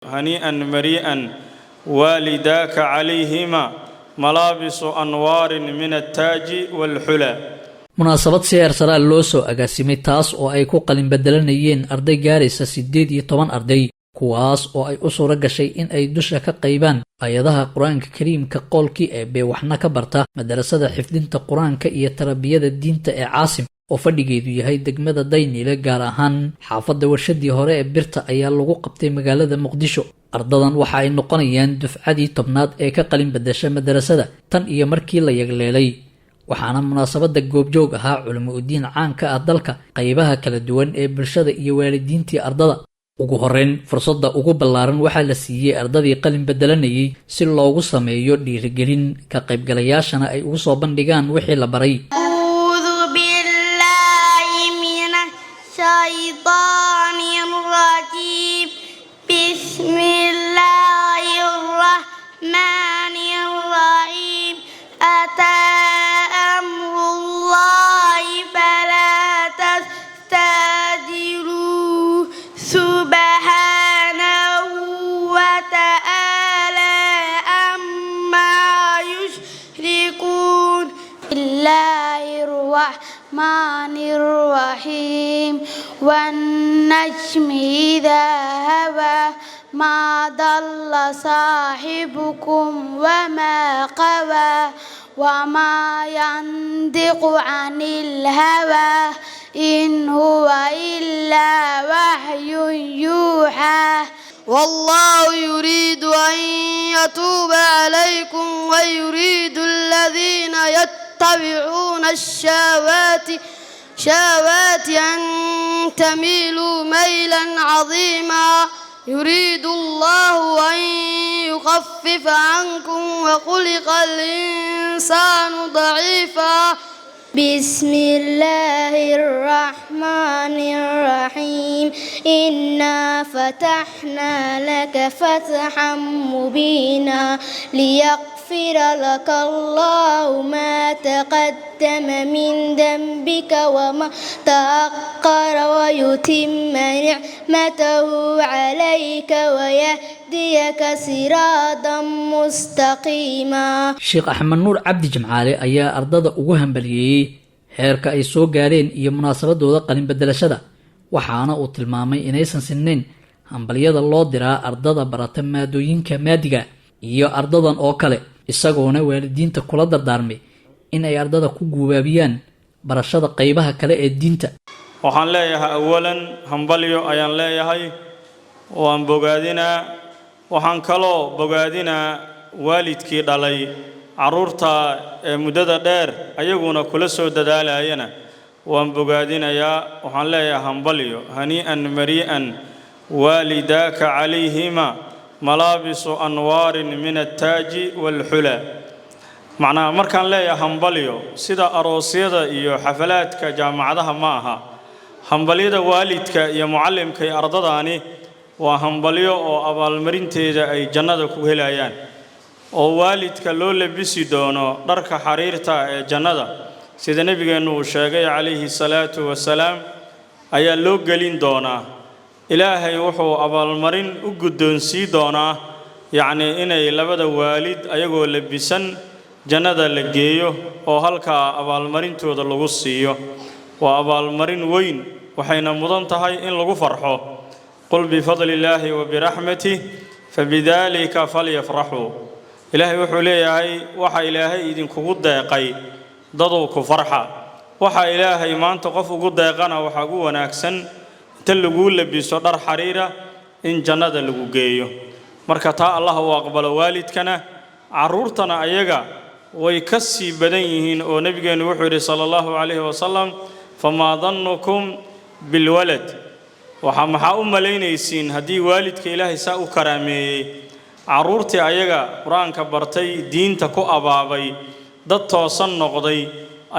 هنيئا مريئا والداك عليهما ملابس أنوار من التاج والحلى. munaasabad si heersare loo soo agaasimay taas oo ay ku qalin bedelanayeen arday gaaraysa 18 arday kuwaas oo ay u suura gashay in ay dusha ka qaybaan ayadaha quraanka kariimka qolkii ee waxna ka barta madrasada xifdinta quraanka iyo tarbiyada diinta ee Caasim oo fadhigeedu yahay degmada Daynile gaar ahaan xaafadda warshadii hore ee birta ayaa lagu qabtay magaalada Muqdisho. ardadan waxa ay noqonayaan dufcadii tobnaad ee ka qalin bedesha madrasada tan iyo markii la yagleelay waxaana munaasabada goobjoog ahaa culimo diin caan ka ah dalka qaybaha kala duwan ee bulshada iyo waalidiintii ardada. ugu horeyn fursadda ugu ballaaran waxaa la siiyay ardadii qalin bedelanayay si loogu sameeyo dhiirigelin ka qaybgalayaashana ay ugu soo bandhigaan wixii la baray. الرحمن الرحيم والنجم إذا هوى ما ضل صاحبكم وما قوى وما ينطق عن الهوى إن هو إلا وحي يوحى والله يريد أن يتوب عليكم ويريد الذين يتبعون الشهوات أن تميلوا ميلا عظيما يريد الله أن يخفف عنكم وخلق الإنسان ضعيفا بسم الله الرحمن الرحيم إنا فتحنا لك فتحا مبينا ليغفر لك الله ما تقدم من ذنبك وما تأخر ويتم نعمته عليك ويهديك صراطا مستقيما. Sheekh Axmed Nuur Cabdi Jimcaale ayaa ardada ugu hambaliyay heerka ay soo gaareen iyo munaasabadooda qalin bedelashada waxaana uu tilmaamay inaysan sinnayn hambaliyada loo diraa ardada barata maadooyinka maadiga iyo ardadan oo kale isagoona waalidiinta kula dardaarmay in ay ardada ku guubaabiyaan barashada qaybaha kale ee diinta. waxaan leeyahay awalan hambaliyo ayaan leeyahay waan bogaadinaa waxaan kaloo bogaadinaa waalidkii dhalay caruurta ee muddada dheer ayaguna kula soo dadaalayana waan bogaadinayaa waxaan leeyahay hambaliyo hanii'an marii'an waalidaaka calayhima malaabisu anwaarin min attaaji walxula. macnaha markaan leeyahay hambaliyo sida aroosyada iyo xafalaadka jaamacadaha ma aha hambaliyada waalidka iyo mucallimka iyo ardadaani waa hambalyo oo abaalmarinteeda ay jannada ku helayaan oo waalidka loo labisi doono dharka xariirta ee jannada sida nabigeenu uu sheegay calayhi salaatu wasalaam ayaa loo gelin doonaa. ilaahay wuxuu abaalmarin u guddoonsii doonaa yacni inay labada waalid ayagoo labisan jannada la geeyo oo halkaa abaalmarintooda lagu siiyo. waa abaalmarin weyn waxayna mudan tahay in lagu farxo. qul bifadli illaahi wa biraxmatih fabidaalika falyafraxuu. ilaahay wuxuu leeyahay waxa ilaahay idinkugu deeqay daduu ku farxa. waxa ilaahay maanta qof ugu deeqana waxa ugu wanaagsan inta lagu labiso dhar xariira in jannada lagu geeyo. marka taa Allah uu aqbalo waalidkana caruurtana ayaga way ka sii badan yihiin oo nabigeenu wuxuu yiri sallallahu alayhi wasallam fama dhannukum bil walad waxa maxaa u maleynaysiin haddii waalidka ilaahay saa u karaameeyay caruurtii ayaga quraanka bartay diinta ku abaabay dad toosan noqday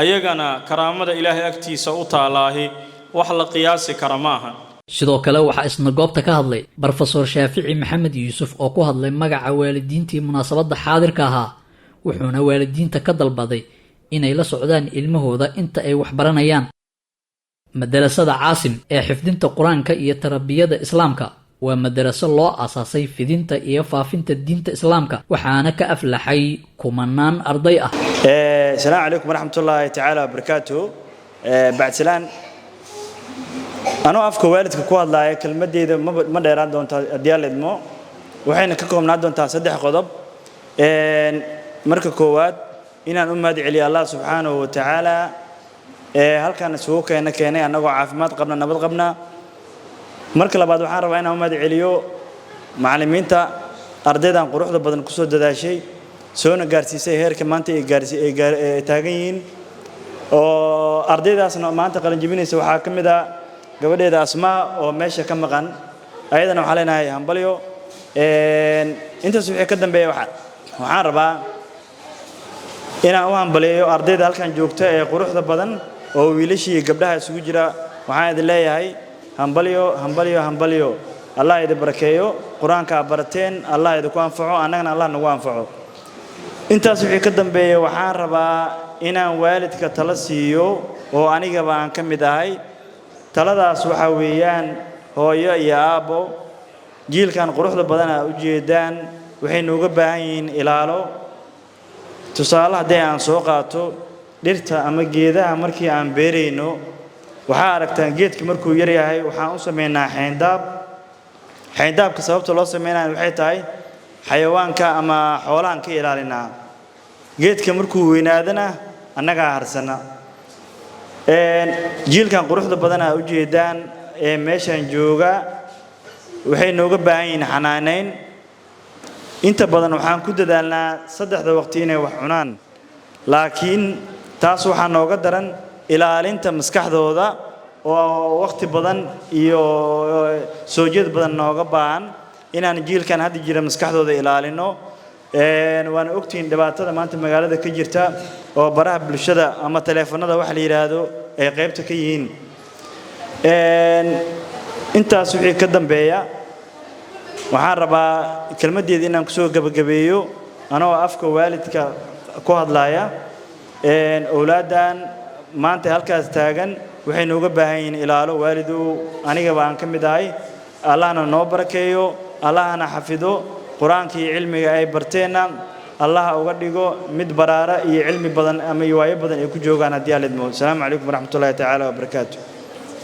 ayagana karaamada ilaahay agtiisa u taalaahi wax la qiyaasi kara maaha. sidoo kale waxa isna goobta ka hadlay Professor Shaafici Maxamed Yuusuf oo ku hadlay magaca waalidiintii munaasabada xaadirka ahaa wuxuuna waalidiinta ka dalbaday inay la socdaan ilmahooda inta ay wax baranayaan. madrasada Caasim ee xifdinta quraanka iyo tarbiyada islaamka waa madaraso loo aasaasay fidinta iyo faafinta diinta islaamka waxaana ka aflaxay kumanaan arday ah. Assalaamu calaykum waraxmatullaahi tacaala wabarakaatuh. Bacd salaan anoo afka waalidka ku hadlaaya kelmadeyda ma dheeraan doonta haddii aan idmo waxayna ka koobnaan doontaa 3 qodob. Marka koowaad inaan u mahad celiyo Allah subxaanahu wa tacaala halkan isugu keenay anagoo caafimaad qabna nabad qabna. marka labaad waxaan rabaa inaan u mahad celiyo macallimiinta ardaydan quruxda badan ku soo dadaashay soona gaarsiisay heerka maanta ay taagan yihiin oo ardaydaasna maanta qalin jebinaysa waxaa ka mid ah gabadheeda Asmaa oo meesha ka maqan ayadana waxaan leenahay hambalyo. intaas wixii ka dambeeya waxaan rabaa inaan u hambaliyo ardayda halkan joogta ee quruxda badan oo wiilashii iyo gabdhaha isugu jira waxaan idin leeyahay hambalyo hambalyo hambalyo. Allah idin barakeeyo quraanka barateen Allah idinku anfaco annagana Allah nagu anfaco. intaas wixii ka dambeeya waxaan rabaa inaan waalidka tala siiyo oo aniga baan ka mid ahay. taladaas waxa weeyaan hooyo iyo aabo jiilkan quruxda badan ay u jeedaan waxay nooga baahan yihiin ilaalo. tusaale haddii aan soo qaato dhirta ama geedaha markii aan beerayno waxaa aragtaan geedka markuu yar yahay waxaan u sameynaa xeyndaabka sababta loo sameynaa waxay tahay xayawaanka ama xoolahan ka ilaalinaa. geedka markuu weynaadana annaga harsana. jiilkan quruxda badan ay u jeedaan ee meeshan jooga waxay nooga baahan yihiin xanaaneyn. inta badan waxaan ku dadaalnaa 3 waqti inay wax cunaan laakiin taas waxaa nooga daran ilaalinta maskaxdooda oo waqti badan iyo soo jeed badan nooga baahan inaan jiilkan hadda jira maskaxdooda ilaalino. waan ogtiin dhibaatada maanta magaalada ka jirta oo baraha bulshada ama taleefanada wax la yiraahdo ay qaybta ka yihiin. intaas wixii ka dambeeya waxaan rabaa kelmadeeda inaan ku soo gabagabeeyo anoo afka waalidka ku hadlaaya. awlaadan maanta halkaas taagan waxay nooga baahan yihiin ilaalo. waalidu aniga baan ka mid ahay. Allahna noo barakeeyo Allahna xafido quraanka iyo cilmiga ay barteena Allah uga dhigo mid baraara iyo cilmi badan ama waayo badan ay ku joogaan haddii aan idmo. Assalaamu calaykum waraxmatullaahi tacaala wabarakaatuh.